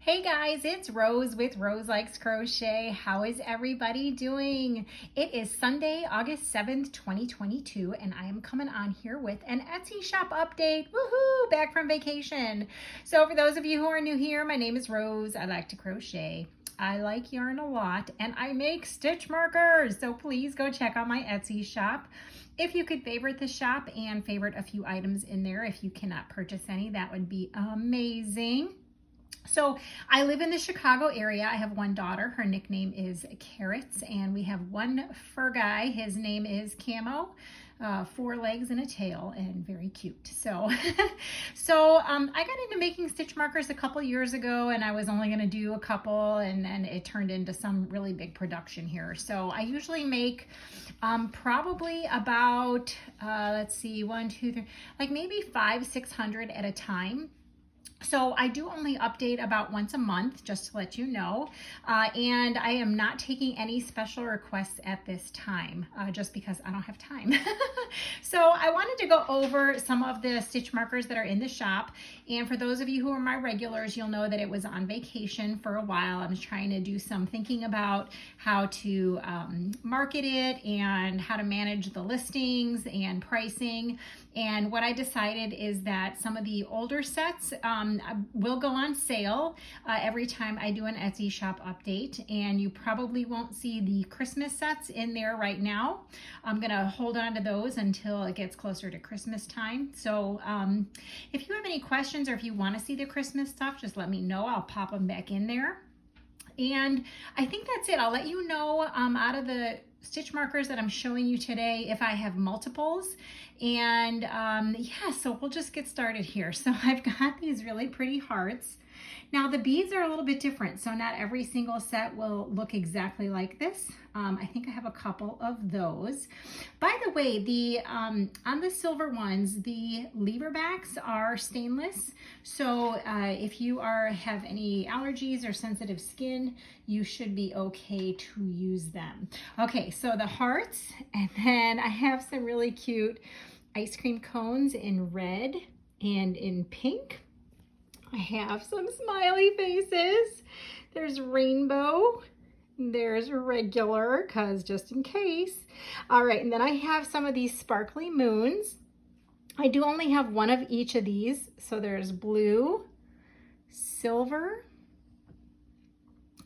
Hey guys, it's Rose with Roselikescrochet. How is everybody doing? It is Sunday, August 7th, 2022, and I am coming on here with an Etsy shop update. Woohoo! Back from vacation. So for those of you who are new here, my name is Rose. I like to crochet. I like yarn a lot, and I make stitch markers. So please go check out my Etsy shop. If you could favorite the shop and favorite a few items in there, if you cannot purchase any, that would be amazing. So I live in the Chicago area. I have one daughter. Her nickname is Carrots, and we have one fur guy. His name is Camo. 4 legs and a tail, and very cute. So, I got into making stitch markers a couple years ago, and I was only going to do a couple, and then it turned into some really big production here. So I usually make probably about, let's see, 1, 2, 3, like maybe 500-600 at a time. So I do only update about once a month, just to let you know, and I am not taking any special requests at this time, just because I don't have time. So I wanted to go over some of the stitch markers that are in the shop, and for those of you who are my regulars, you'll know that it was on vacation for a while. I was trying to do some thinking about how to market it and how to manage the listings and pricing, and what I decided is that some of the older sets will go on sale every time I do an Etsy shop update, and you probably won't see the Christmas sets in there right now. I'm gonna hold on to those until it gets closer to Christmas time. So if you have any questions or if you want to see the Christmas stuff, just let me know. I'll pop them back in there. And I think that's it. I'll let you know out of the stitch markers that I'm showing you today if I have multiples. And yeah, so we'll just get started here. So I've got these really pretty hearts. Now the beads are a little bit different, so not every single set will look exactly like this. I think I have a couple of those. By the way, the on the silver ones, the lever backs are stainless, so if you have any allergies or sensitive skin, you should be okay to use them. Okay, so the hearts, and then I have some really cute ice cream cones in red and in pink. I have some smiley faces. There's rainbow. There's regular, because just in case. All right, and then I have some of these sparkly moons. I do only have one of each of these. So there's blue, silver,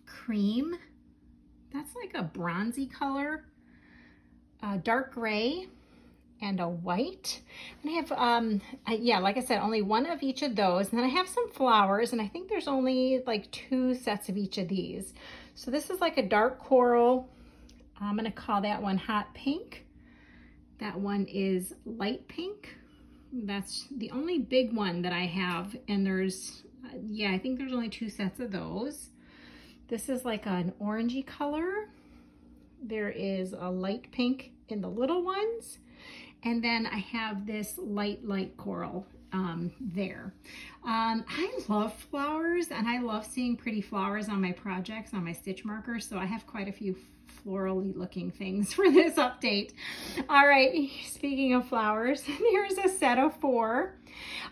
cream. That's like a bronzy color, dark gray, and a white. And I have, yeah, like I said, only one of each of those. And then I have some flowers, and I think there's only like 2 sets of each of these. So this is like a dark coral. I'm gonna call that one hot pink. That one is light pink. That's the only big one that I have. And there's, yeah, I think there's only 2 sets of those. This is like an orangey color. There is a light pink in the little ones. And then I have this light coral there. I love flowers, and I love seeing pretty flowers on my projects, on my stitch markers, so I have quite a few florally looking things for this update. All right, speaking of flowers, here's a set of 4.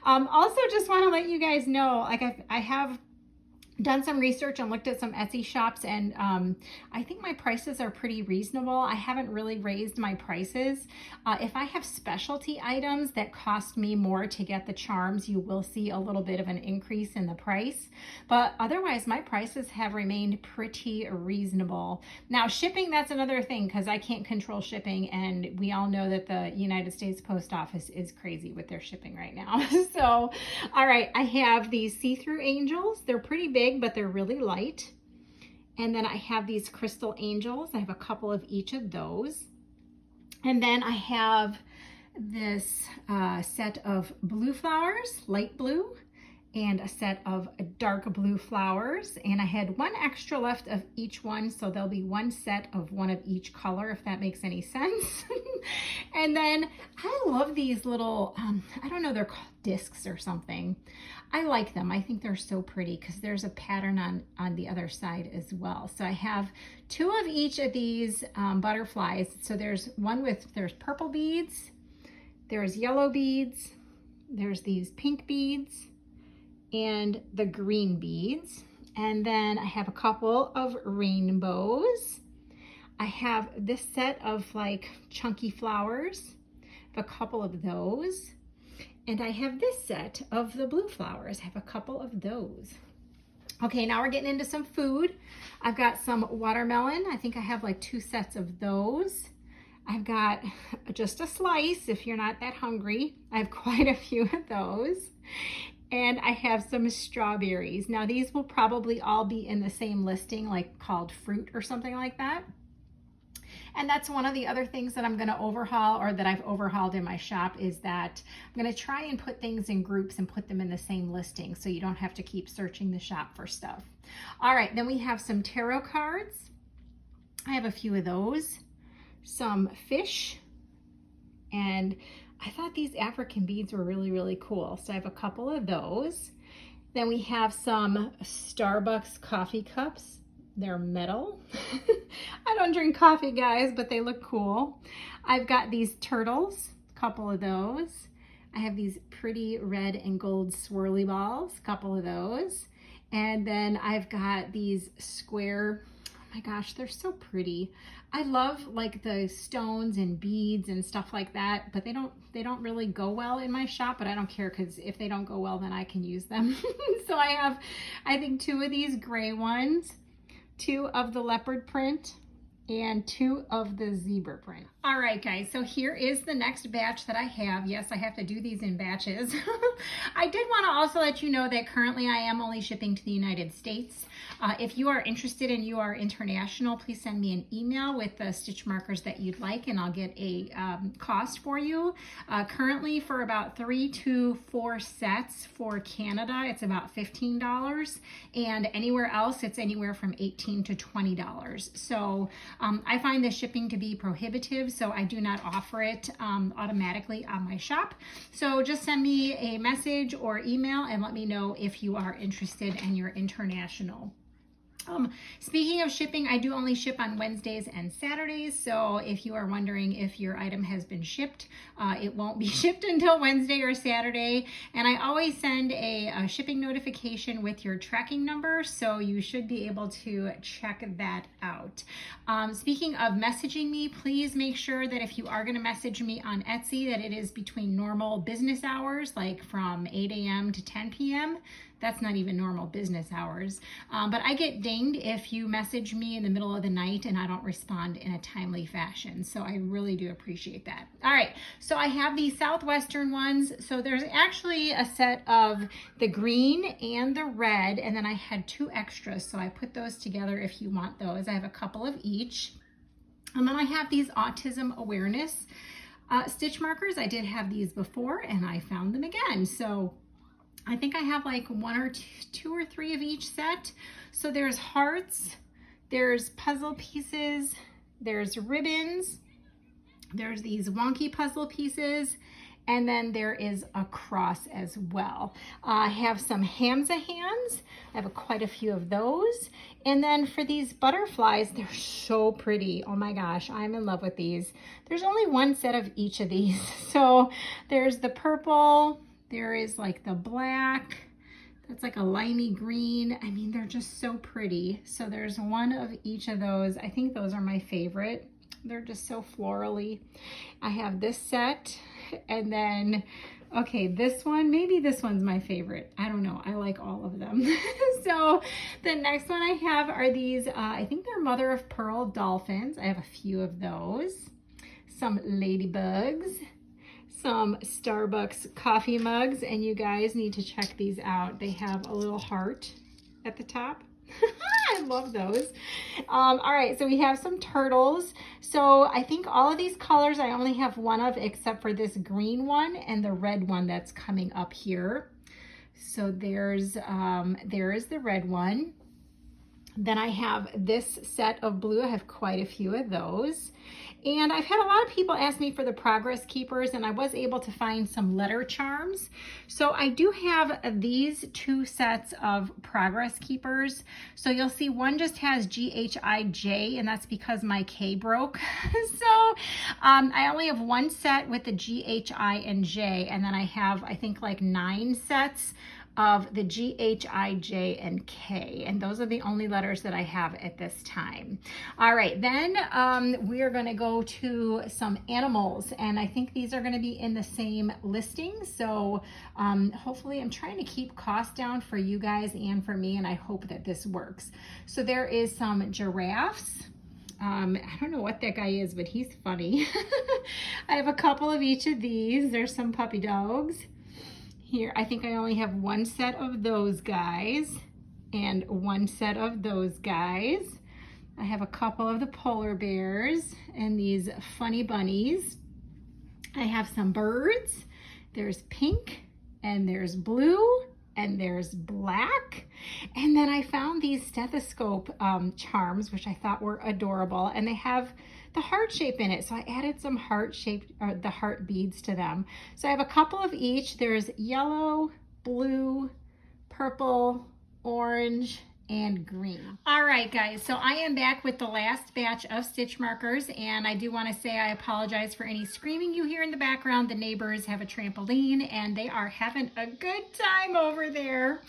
Also just want to let you guys know, like I have done some research and looked at some Etsy shops, and I think my prices are pretty reasonable. I haven't really raised my prices. If I have specialty items that cost me more to get the charms, you will see a little bit of an increase in the price. But otherwise, my prices have remained pretty reasonable. Now, shipping, that's another thing, because I can't control shipping, and we all know that the United States Post Office is crazy with their shipping right now. So, all right, I have these see-through angels. They're pretty big, but they're really light. And then I have these crystal angels. I have a couple of each of those. And then I have this set of blue flowers, light blue, and a set of dark blue flowers. And I had 1 extra left of each one, so there'll be 1 set of 1 of each color, if that makes any sense. And then I love these little, I don't know, they're called discs or something. I like them. I think they're so pretty because there's a pattern on the other side as well. So I have 2 of each of these butterflies. So there's one with, there's purple beads, there's yellow beads, there's these pink beads, and the green beads. And then I have a couple of rainbows. I have this set of like chunky flowers, a couple of those. And I have this set of the blue flowers. I have a couple of those. Okay, now we're getting into some food. I've got some watermelon. I think I have like 2 sets of those. I've got just a slice if you're not that hungry. I have quite a few of those. And I have some strawberries. Now these will probably all be in the same listing, like called fruit or something like that. And that's one of the other things that I'm going to overhaul, or that I've overhauled in my shop, is that I'm going to try and put things in groups and put them in the same listing so you don't have to keep searching the shop for stuff. All right, then we have some tarot cards. I have a few of those, some fish, and I thought these African beads were really, really cool. So I have a couple of those. Then we have some Starbucks coffee cups. They're metal. I don't drink coffee, guys, but they look cool. I've got these turtles, a couple of those. I have these pretty red and gold swirly balls, a couple of those. And then I've got these square, oh my gosh, they're so pretty. I love like the stones and beads and stuff like that, but they don't really go well in my shop, but I don't care, because if they don't go well, then I can use them. So I have, I think, 2 of these gray ones, 2 of the leopard print, and 2 of the zebra print. All right, guys, so here is the next batch that I have. Yes, I have to do these in batches. I did want to also let you know that currently I am only shipping to the United States. If you are interested and you are international, please send me an email with the stitch markers that you'd like, and I'll get a cost for you. Currently, for about 3 to 4 sets for Canada, it's about $15, and anywhere else, it's anywhere from $18 to $20. So I find the shipping to be prohibitive, so I do not offer it automatically on my shop. So just send me a message or email and let me know if you are interested and you're international. Speaking of shipping, I do only ship on Wednesdays and Saturdays, so if you are wondering if your item has been shipped, it won't be shipped until Wednesday or Saturday. And I always send a shipping notification with your tracking number, so you should be able to check that out. Speaking of messaging me, please make sure that if you are going to message me on Etsy, that it is between normal business hours, like from 8 a.m. to 10 p.m. That's not even normal business hours. But I get dinged if you message me in the middle of the night and I don't respond in a timely fashion. So I really do appreciate that. All right, so I have these Southwestern ones. So there's actually a set of the green and the red, and then I had 2 extras. So I put those together if you want those. I have a couple of each. And then I have these autism awareness stitch markers. I did have these before and I found them again. So I think I have like 1 or 2 or 3 of each set. So there's hearts, there's puzzle pieces, there's ribbons, there's these wonky puzzle pieces, and then there is a cross as well. I have some Hamza hands. I have quite a few of those. And then for these butterflies, they're so pretty. Oh my gosh, I'm in love with these. There's only 1 set of each of these. So there's the purple, there is like the black, that's like a limey green. I mean, they're just so pretty. So there's 1 of each of those. I think those are my favorite. They're just so florally. I have this set, and then, okay, this one, maybe this one's my favorite. I don't know, I like all of them. So the next one I have are these, I think they're mother of pearl dolphins. I have a few of those. Some ladybugs. Some Starbucks coffee mugs, and you guys need to check these out. They have a little heart at the top. I love those. All right, so we have some turtles. So I think all of these colors I only have 1 of, except for this green one and the red one that's coming up here. So there is the red one. Then I have this set of blue. I have quite a few of those. And I've had a lot of people ask me for the progress keepers, and I was able to find some letter charms. So I do have these 2 sets of progress keepers. So you'll see one just has GHIJ, and that's because my K broke. So I only have 1 set with the GHI and J, and then I have, I think, like 9 sets of the G, H, I, J, and K. And those are the only letters that I have at this time. All right, then we are gonna go to some animals, and I think these are gonna be in the same listing. So hopefully I'm trying to keep costs down for you guys and for me, and I hope that this works. So there is some giraffes. I don't know what that guy is, but he's funny. I have a couple of each of these. There's some puppy dogs. Here, I think I only have one set of those guys and one set of those guys. I have a couple of the polar bears and these funny bunnies. I have some birds. There's pink and there's blue and there's black. And then I found these stethoscope charms, which I thought were adorable, and they have the heart shape in it. So I added some heart shaped, or the heart beads to them. So I have a couple of each. There's yellow, blue, purple, orange, and green. All right, guys, so I am back with the last batch of stitch markers, and I do want to say I apologize for any screaming you hear in the background. The neighbors have a trampoline and they are having a good time over there.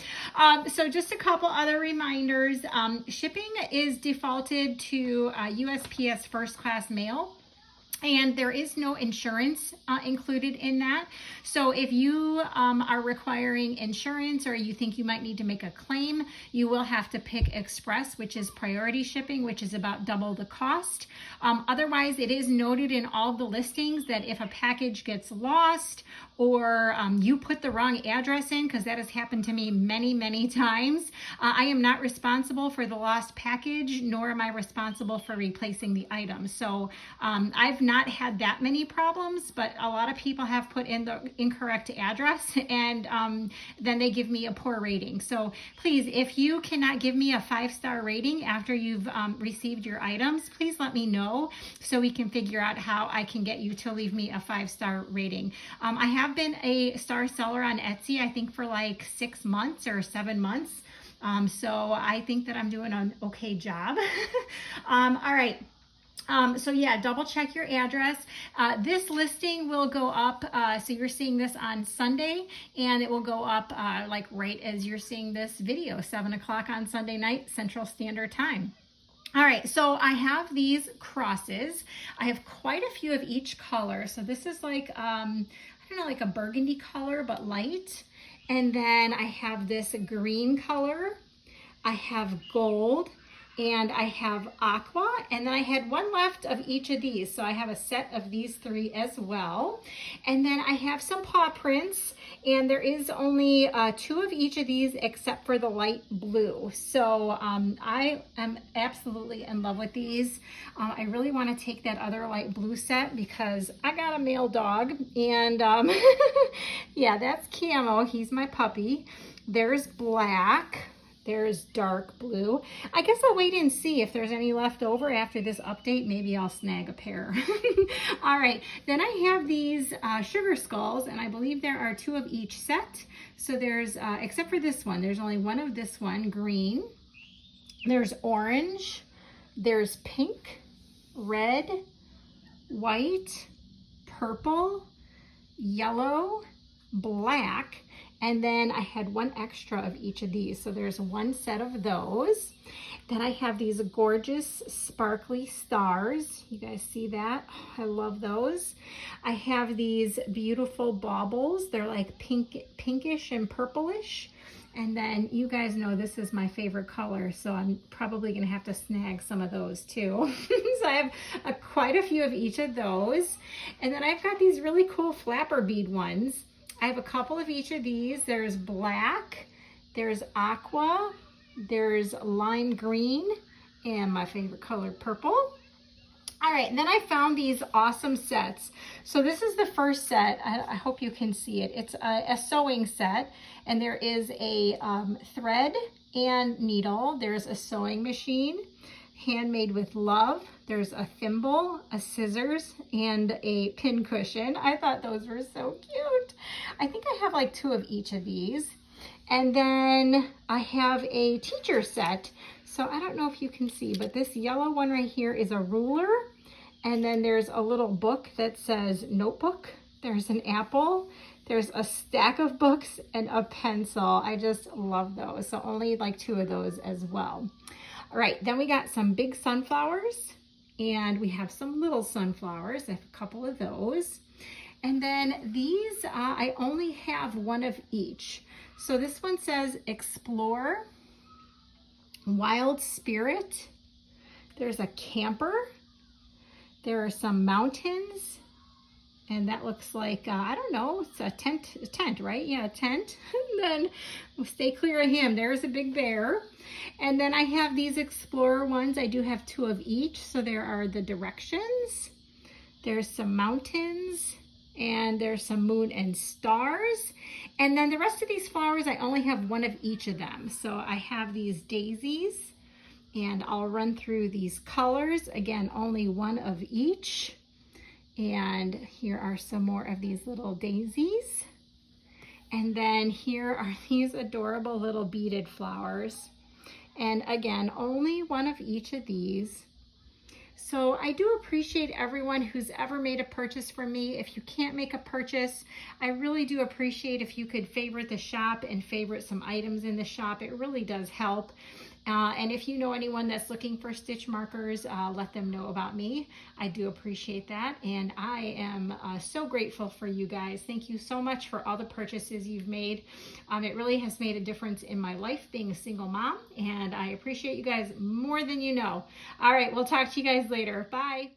So just a couple other reminders. Shipping is defaulted to USPS first class mail, and there is no insurance included in that. So if you are requiring insurance, or you think you might need to make a claim, you will have to pick Express, which is priority shipping, which is about double the cost. Otherwise, it is noted in all the listings that if a package gets lost, or you put the wrong address in, because that has happened to me many, many times, I am not responsible for the lost package, nor am I responsible for replacing the item. So I've not had that many problems, but a lot of people have put in the incorrect address, and then they give me a poor rating. So please, if you cannot give me a 5-star rating after you've received your items, please let me know so we can figure out how I can get you to leave me a 5-star rating. I have been a star seller on Etsy, I think for like 6 months or 7 months. So I think that I'm doing an okay job. All right. So yeah, double check your address. This listing will go up, so you're seeing this on Sunday, and it will go up like right as you're seeing this video, 7 o'clock on Sunday night, Central Standard Time. All right, so I have these crosses. I have quite a few of each color. So this is like, I don't know, like a burgundy color, but light. And then I have this green color. I have gold. And I have aqua, and then I had one left of each of these. So I have a set of these 3 as well. And then I have some paw prints, and there is only 2 of each of these except for the light blue. So I am absolutely in love with these. I really want to take that other light blue set because I got a male dog, and yeah, that's Camo. He's my puppy. There's black. There's dark blue. I guess I'll wait and see if there's any left over after this update. Maybe I'll snag a pair. All right, then I have these sugar skulls, and I believe there are 2 of each set. So there's, except for this one, there's only one of this one, green. There's orange, there's pink, red, white, purple, yellow, black, and then I had 1 extra of each of these. So there's 1 set of those. Then I have these gorgeous sparkly stars. You guys see that? Oh, I love those. I have these beautiful baubles. They're like pinkish and purplish. And then you guys know this is my favorite color, so I'm probably gonna have to snag some of those too. So I have quite a few of each of those. And then I've got these really cool flapper bead ones. I have a couple of each of these. There's black, there's aqua, there's lime green, and my favorite color, purple. All right, and then I found these awesome sets. So this is the first set. I hope you can see it. It's a sewing set, and there is a thread and needle. There's a sewing machine, handmade with love. There's a thimble, a scissors, and a pin cushion. I thought those were so cute. I think I have like 2 of each of these. And then I have a teacher set. So I don't know if you can see, but this yellow one right here is a ruler. And then there's a little book that says notebook. There's an apple. There's a stack of books and a pencil. I just love those. So only like 2 of those as well. All right, then we got some big sunflowers and we have some little sunflowers. I have a couple of those. And then these, I only have 1 of each. So this one says Explore, Wild Spirit. There's a camper. There are some mountains. And that looks like, I don't know, it's a tent, right? Yeah, a tent. And then we'll stay clear of him. There's a big bear. And then I have these Explorer ones. I do have 2 of each. So there are the directions. There's some mountains. And there's some moon and stars. And then the rest of these flowers, I only have 1 of each of them. So I have these daisies. And I'll run through these colors. Again, only 1 of each. And here are some more of these little daisies. And then here are these adorable little beaded flowers. And again, only 1 of each of these. So I do appreciate everyone who's ever made a purchase from me. If you can't make a purchase, I really do appreciate if you could favorite the shop and favorite some items in the shop. It really does help. And if you know anyone that's looking for stitch markers, let them know about me. I do appreciate that. And I am so grateful for you guys. Thank you so much for all the purchases you've made. It really has made a difference in my life being a single mom. And I appreciate you guys more than you know. All right, we'll talk to you guys later. Bye.